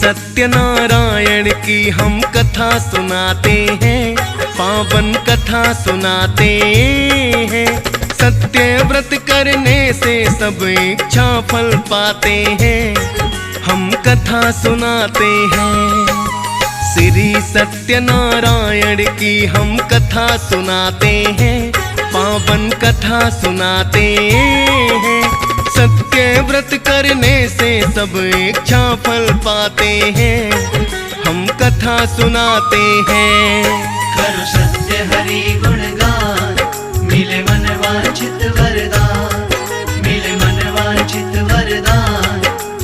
सत्यनारायण की हम कथा सुनाते हैं, पावन कथा सुनाते हैं। सत्य व्रत करने से सब इच्छा फल पाते हैं, हम कथा सुनाते हैं। श्री सत्यनारायण की हम कथा सुनाते हैं, पावन कथा सुनाते हैं। सत्य व्रत करने से सब इच्छा फल पाते हैं, हम कथा सुनाते हैं। करो सत्य हरि गुणगान, मिले मन वांछित वरदान, मिले मन वांछित वरदान।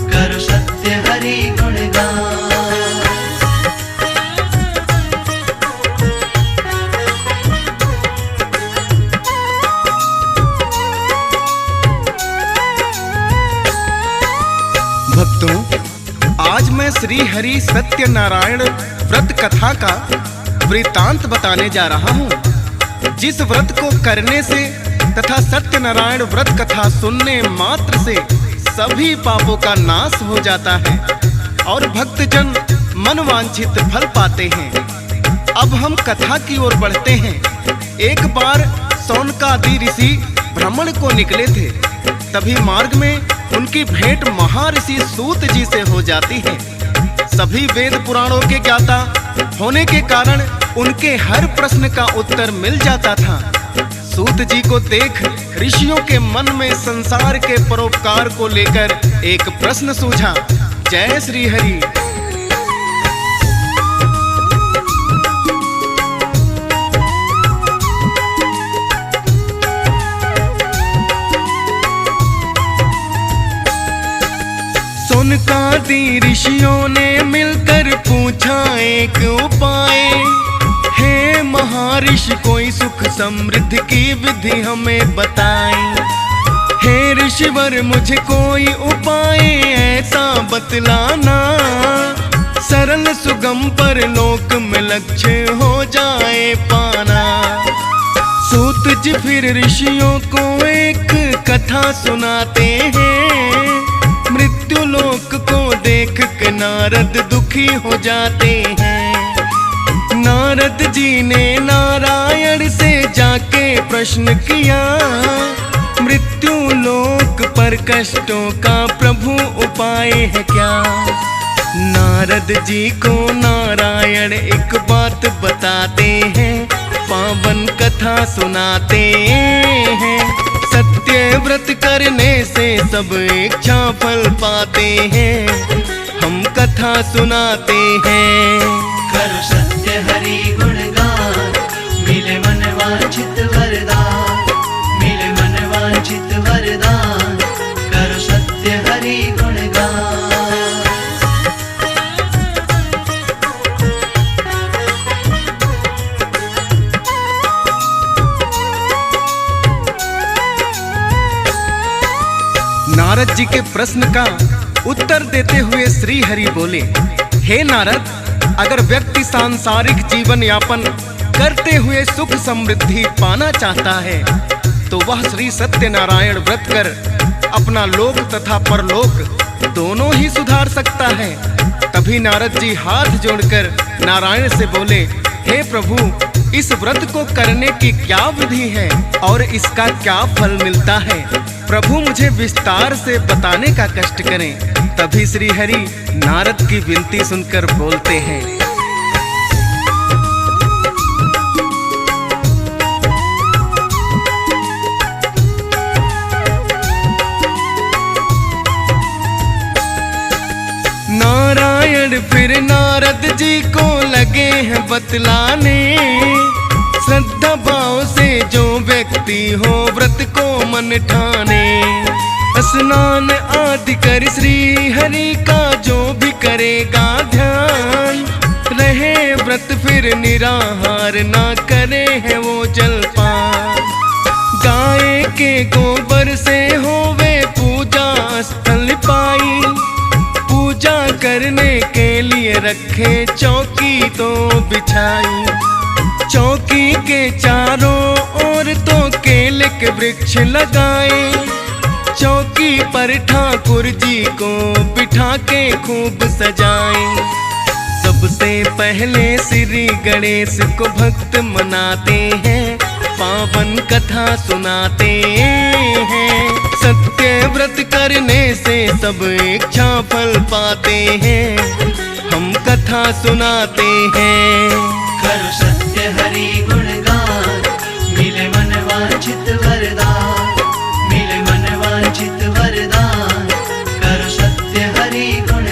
करो सत्य हरि गुणगान। भक्तों, आज मैं श्री हरि सत्यनारायण व्रत कथा का वृतांत बताने जा रहा हूँ, जिस व्रत को करने से तथा सत्यनारायण व्रत कथा सुनने मात्र से सभी पापों का नाश हो जाता है और भक्तजन मनवांछित फल पाते हैं। अब हम कथा की ओर बढ़ते हैं। एक बार सौनकादि ऋषि भ्रमण को निकले थे, तभी मार्ग में उनकी भेंट महर्षि सूत जी से हो जाती है। सभी वेद पुराणों के ज्ञाता होने के कारण उनके हर प्रश्न का उत्तर मिल जाता था। सूत जी को देख ऋषियों के मन में संसार के परोपकार को लेकर एक प्रश्न सूझा। जय श्री हरि। सौनकादि ऋषियों ने मिलकर पूछा एक उपाय, हे महर्षि कोई सुख समृद्धि की विधि हमें बताएं। हे ऋषिवर मुझे कोई उपाय ऐसा बतलाना, सरल सुगम पर लोक में लक्ष्य हो जाए पाना। सूत जी फिर ऋषियों को एक कथा सुनाते हैं। मृत्यु लोक को देख के नारद दुखी हो जाते हैं। नारद जी ने नारायण से जाके प्रश्न किया, मृत्यु लोक पर कष्टों का प्रभु उपाय है क्या? नारद जी को नारायण एक बात बताते हैं, पावन कथा सुनाते हैं। सत्य व्रत करने से सब इच्छा फल पाते हैं, हम कथा सुनाते हैं। करो सत्य हरि गुणगान, मिले मन वांछित वरदान, मिले मन वांछित वरदान। करो सत्य हरि गुणगान। नारद जी के प्रश्न का उत्तर देते हुए श्री हरि बोले, हे नारद, अगर व्यक्ति सांसारिक जीवन यापन करते हुए सुख समृद्धि पाना चाहता है तो वह श्री सत्यनारायण व्रत कर अपना लोक तथा परलोक दोनों ही सुधार सकता है। तभी नारद जी हाथ जोड़कर नारायण से बोले, हे प्रभु, इस व्रत को करने की क्या विधि है और इसका क्या फल मिलता है? प्रभु मुझे विस्तार से बताने का कष्ट करें। तभी श्री हरि नारद की विनती सुनकर बोलते हैं, नारायण फिर नारद जी को लगे हैं बतलाने। श्रद्धा भाव से जो व्यक्ति हो व्रत को मन ठाने, स्नान आदि कर श्री हरि का जो भी करेगा ध्यान, रहे व्रत फिर निराहार ना करे है वो जलपान। गाय के गोबर से होवे पूजा स्थल पाई, पूजा करने के लिए रखे चौकी तो बिछाई। चौकी के चारों ओर तो केले के वृक्ष लगाए, चौकी पर ठाकुर जी को बिठा के खूब सजाएं। सबसे पहले श्री गणेश को भक्त मनाते हैं, पावन कथा सुनाते हैं। सत्य व्रत करने से सब इच्छा फल पाते हैं, हम कथा सुनाते हैं। करो सत्य हरि गुणगान, मिले मन वांछित वरदान, मिले मन वांछित वरदान, करो सत्य हरि गुणगान।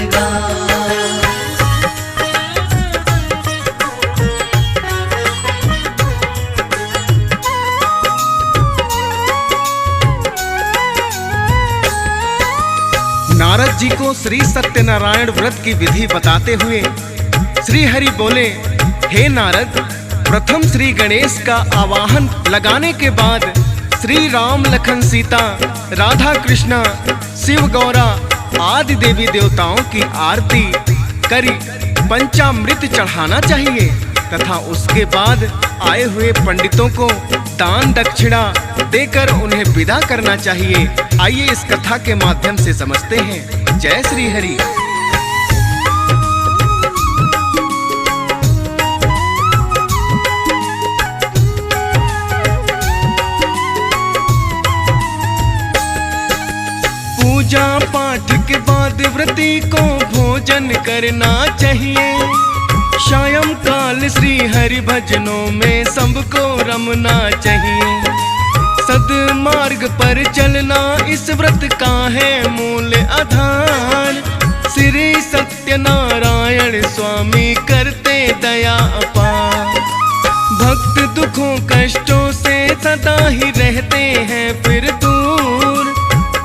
नारद जी को श्री सत्यनारायण व्रत की विधि बताते हुए श्री हरि बोले, हे नारद, प्रथम श्री गणेश का आवाहन लगाने के बाद श्री राम लखन सीता, राधा कृष्णा, शिव गौरा आदि देवी देवताओं की आरती करी पंचामृत चढ़ाना चाहिए तथा उसके बाद आए हुए पंडितों को दान दक्षिणा देकर उन्हें विदा करना चाहिए। आइए इस कथा के माध्यम से समझते हैं। जय श्री हरि। पूजा पाठ के बाद व्रती को भोजन करना चाहिए। सायं काल श्री हरि भजनों में सबको रमना चाहिए। सद्मार्ग पर चलना इस व्रत का है मूल आधार। श्री सत्यनारायण स्वामी करते दया अपार। भक्त दुखों कष्टों से सदा ही रहते हैं फिर दूर।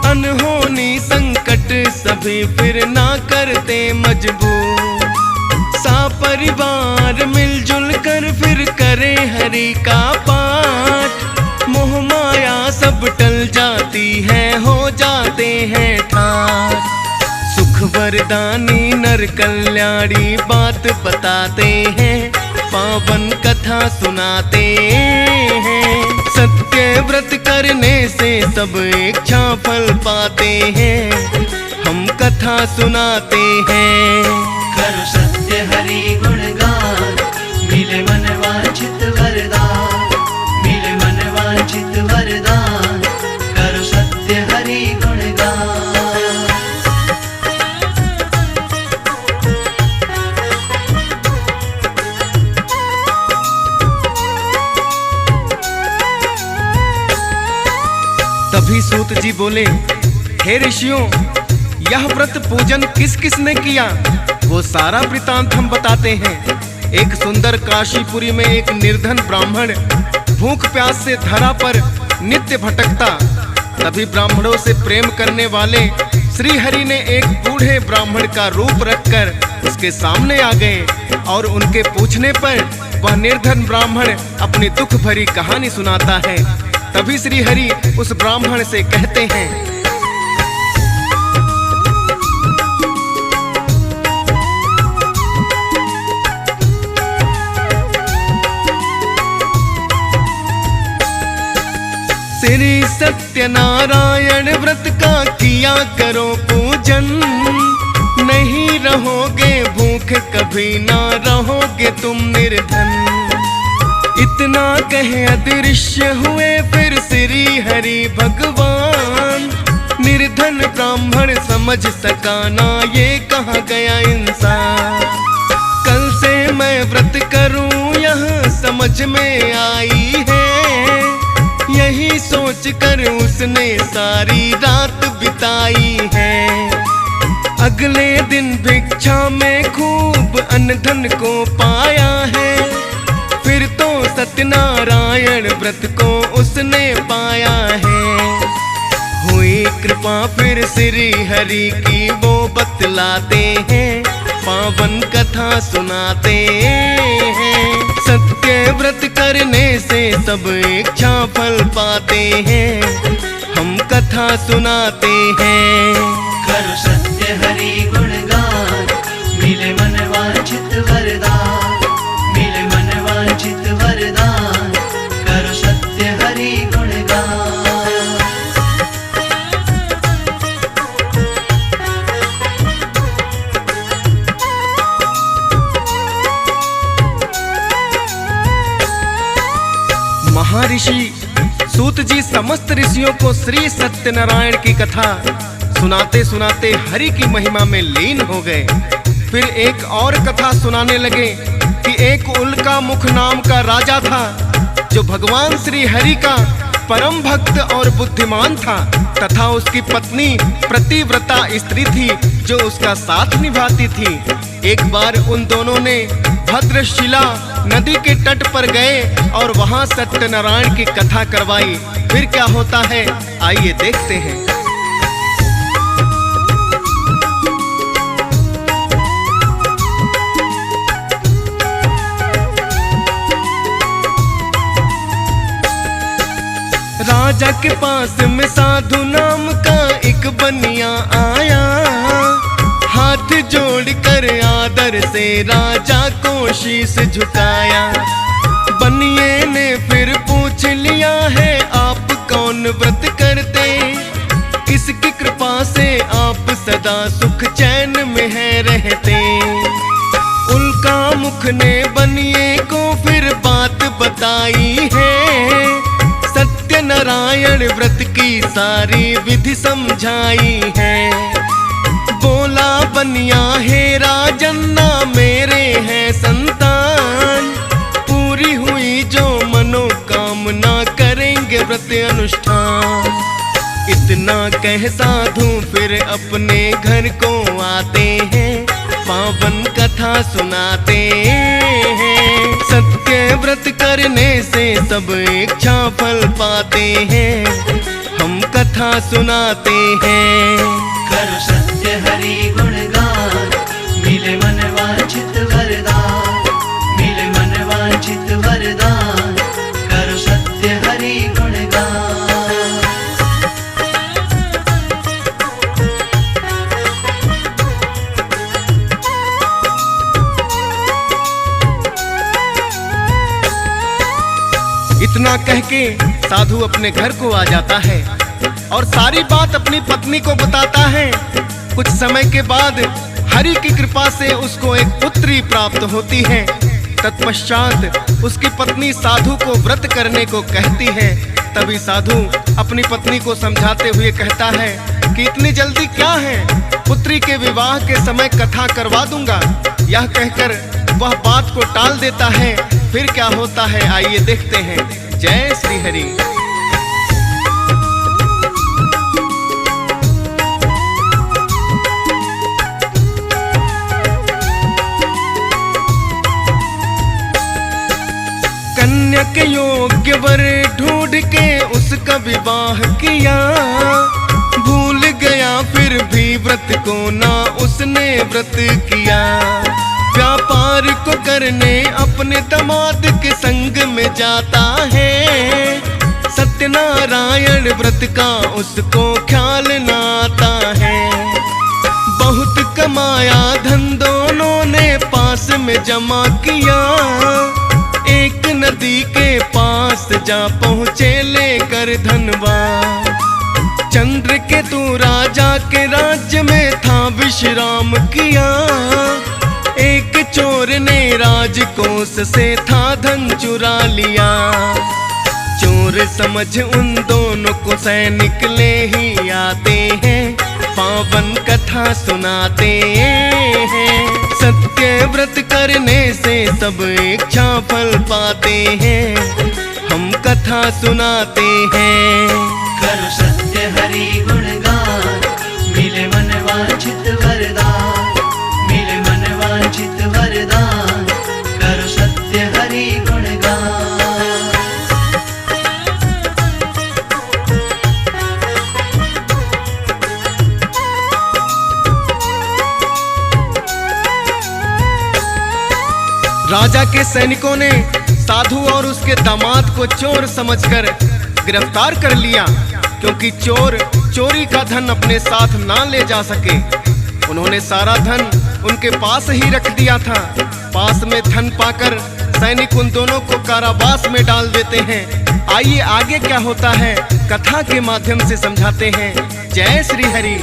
अनहोनी संकट सभी फिर ना करते मजबूर। परिवार मिलजुल कर फिर करे हरि का पाठ। मोह माया सब टल जाती है, हो जाते हैं ठाठ। सुख वरदानी नर कल्याणी बात बताते हैं, पावन कथा सुनाते हैं। सत्य व्रत करने से सब इच्छा फल पाते हैं, हम कथा सुनाते हैं। करो सत्य हरि गुणगान, मिले मन वांछित वरदान, मिले मन वांछित वरदान, करो सत्य हरि गुणगान। तभी सूत जी बोले, हे ऋषियों, यह व्रत पूजन किस किस ने किया वो सारा वृतांत हम बताते हैं। एक सुंदर काशीपुरी में एक निर्धन ब्राह्मण भूख प्यास से धरा पर नित्य भटकता। तभी ब्राह्मणों से प्रेम करने वाले श्री हरि ने एक बूढ़े ब्राह्मण का रूप रखकर उसके सामने आ गए और उनके पूछने पर वह निर्धन ब्राह्मण अपनी दुख भरी कहानी सुनाता है। तभी श्री हरि उस ब्राह्मण से कहते हैं, श्री सत्यनारायण व्रत का किया करो पूजन। नहीं रहोगे भूख, कभी ना रहोगे तुम निर्धन। इतना कहे अदृश्य हुए फिर श्री हरि भगवान। निर्धन ब्राह्मण समझ सका ना ये कहाँ गया इंसान। कल से मैं व्रत करूं यह समझ में आई है। यही सोच कर उसने सारी रात बिताई है। अगले दिन भिक्षा में खूब अन्न धन को पाया है। फिर तो सत्यनारायण व्रत को उसने पाया है। हुई कृपा फिर श्री हरि की वो बतलाते हैं, पावन कथा सुनाते हैं। सत्य व्रत करने से सब इच्छा फल पाते हैं, हम कथा सुनाते हैं। करो सत्य हरि गुणगान, मिले मन वांछित वरदान, मिले मन वांछित वरदान, करो सत्य हरि गुणगान। महर्षि सूत जी समस्त ऋषियों को श्री सत्यनारायण की कथा सुनाते सुनाते हरि की महिमा में लीन हो गए। फिर एक और कथा सुनाने लगे कि एक उल्का मुख नाम का राजा था, जो भगवान श्री हरि का परम भक्त और बुद्धिमान था, तथा उसकी पत्नी प्रतिव्रता स्त्री थी जो उसका साथ निभाती थी। एक बार उन दोनों ने भद्रशिला नदी के तट पर गए और वहां सत्यनारायण की कथा करवाई। फिर क्या होता है, आइए देखते हैं। राजा के पास में साधु नाम का एक बनिया आया, हाथ जोड़कर आदर से राजा को शीश झुकाया। बनिए ने फिर पूछ लिया है, आप कौन व्रत करते, किसकी कृपा से आप सदा सुख चैन में है रहते। उल्का मुख ने बनिए को फिर बात बताई है, सत्यनारायण व्रत की सारी विधि समझाई है। बोला बनिया, हे राजन्ना मेरे हैं संतान, पूरी हुई जो मनोकामना करेंगे व्रत अनुष्ठान। इतना कह साधु फिर अपने घर को आते हैं, पावन कथा सुनाते हैं। सत्य व्रत करने से सब इच्छा फल पाते हैं, हम कथा सुनाते हैं। करो सत्य हरि गुणगान, मिले मन वांछित वरदान, मिले मन वांछित वरदान, करो सत्य हरि गुणगान। इतना कह के साधु अपने घर को आ जाता है और सारी बात अपनी पत्नी को बताता है। कुछ समय के बाद हरि की कृपा से उसको एक पुत्री प्राप्त होती है। तत्पश्चात उसकी पत्नी साधु को व्रत करने को कहती है। तभी साधु अपनी पत्नी को समझाते हुए कहता है कि इतनी जल्दी क्या है, पुत्री के विवाह के समय कथा करवा दूंगा। यह कहकर वह बात को टाल देता है। फिर क्या होता है, आइए देखते हैं। जय श्री हरि। कन्या के योग्य वर ढूंढ के उसका विवाह किया, भूल गया फिर भी व्रत को ना उसने व्रत किया। व्यापार को करने अपने दामाद के संग में जाता है, सत्यनारायण व्रत का उसको ख्याल ना आता है। बहुत कमाया धन दोनों ने पास में जमा किया, एक नदी के पास जा पहुँचे लेकर धनवा। चंद्र के तू राजा के राज्य में था विश्राम किया, एक चोर ने राजकोष से था धन चुरा लिया। चोर समझ उन दोनों को सैनिक ले ही आते हैं, पावन कथा सुनाते हैं। सत्य व्रत करने से सब इच्छा फल पाते हैं, हम कथा सुनाते हैं। करो सत्य हरि गुणगान, मिले मन वांछित वरदान, मिले मन वांछित वरदान, करो सत्य हरि गुणगान। राजा के सैनिकों ने साधु और उसके दामाद को चोर समझकर गिरफ्तार कर लिया, क्योंकि चोर चोरी का धन अपने साथ ना ले जा सके। उन्होंने सारा धन उनके पास ही रख दिया था। पास में धन पाकर सैनिक उन दोनों को कारावास में डाल देते हैं। आइए आगे क्या होता है, कथा के माध्यम से समझाते हैं। जय श्री हरि।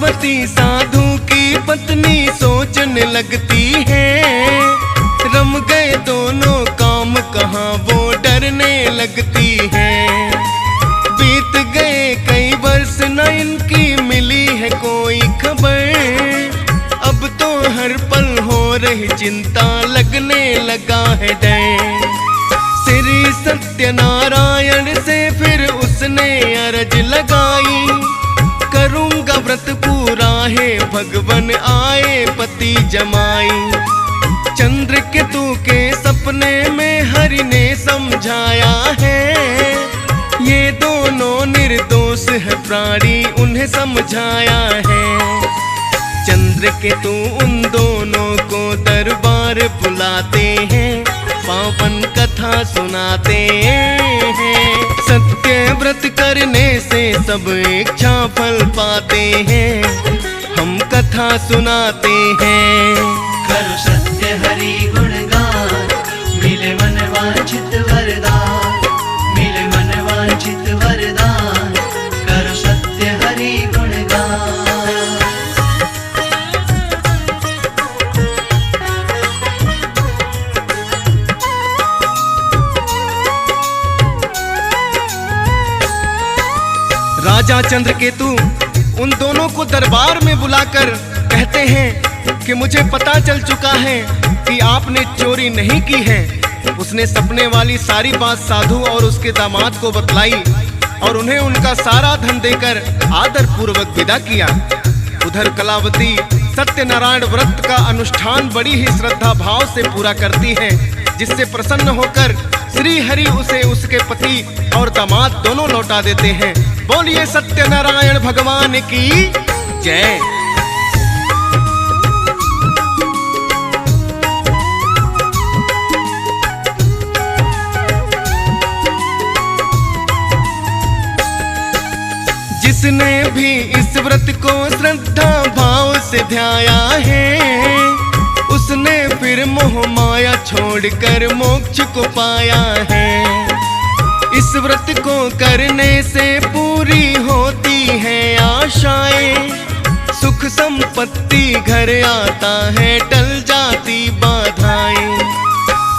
सारस्वती साधु की पत्नी सोचने लगती है, रम गए दोनों काम कहाँ वो डरने लगती है। बीत गए कई वर्ष न इनकी मिली है कोई खबर, अब तो हर पल हो रही चिंता लगने लगा है डर। श्री सत्यनारायण से फिर उसने अरज लगाई, करूंगा व्रत पूरा है भगवन आए पति जमाई। चंद्रकेतु के सपने में हरि ने समझाया है, ये दोनों निर्दोष है प्राणी उन्हें समझाया है। चंद्रकेतु उन दोनों को दरबार बुलाते हैं, पावन कथा सुनाते हैं। सत्य व्रत करने से सब इच्छा फल पाते हैं, हम कथा सुनाते हैं। करो सत्य हरि गुणगान, मिले मन वांछित वरदान, मिले मन वांछित वरदान, करो सत्य हरि गुणगान। राजा चंद्रकेतु उन दोनों को दरबार में बुलाकर कहते हैं कि मुझे पता चल चुका है कि आपने चोरी नहीं की है। उसने सपने वाली सारी बात साधु और उसके दामाद को बतलाई और उन्हें उनका सारा धन देकर आदर पूर्वक विदा किया। उधर कलावती सत्यनारायण व्रत का अनुष्ठान बड़ी ही श्रद्धा भाव से पूरा करती है, जिससे प्रसन्न होकर श्री हरि उसे उसके पति और दामाद दोनों लौटा देते हैं। बोलिए सत्यनारायण भगवान की जय। जिसने भी इस व्रत को श्रद्धा भाव से ध्याया है, उसने फिर मोह माया छोड़कर मोक्ष को पाया है। इस व्रत को करने से पूरी होती है आशाएं, सुख संपत्ति घर आता है टल जाती बाधाएं।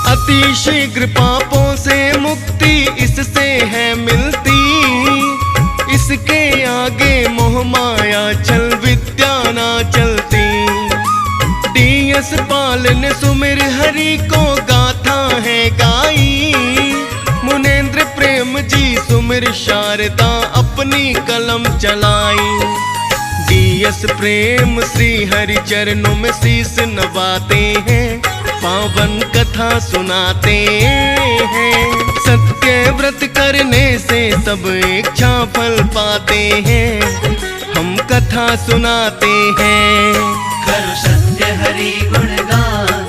अति शीघ्र पापों से मुक्ति इससे है मिलती, इसके आगे मोह माया छल विद्या ना चलती। डीएस पाल ने सुमिर हरि को गाथा है गाई, मुनेन्द्र प्रेम जी सुमिर शारदा अपनी कलम चलाई। डीएस प्रेम श्री हरि चरणों में शीश नवाते हैं, पावन कथा सुनाते हैं। सत्य व्रत करने से सब इच्छा फल पाते हैं, हम कथा सुनाते हैं। करो सत्य हरि गुणगान,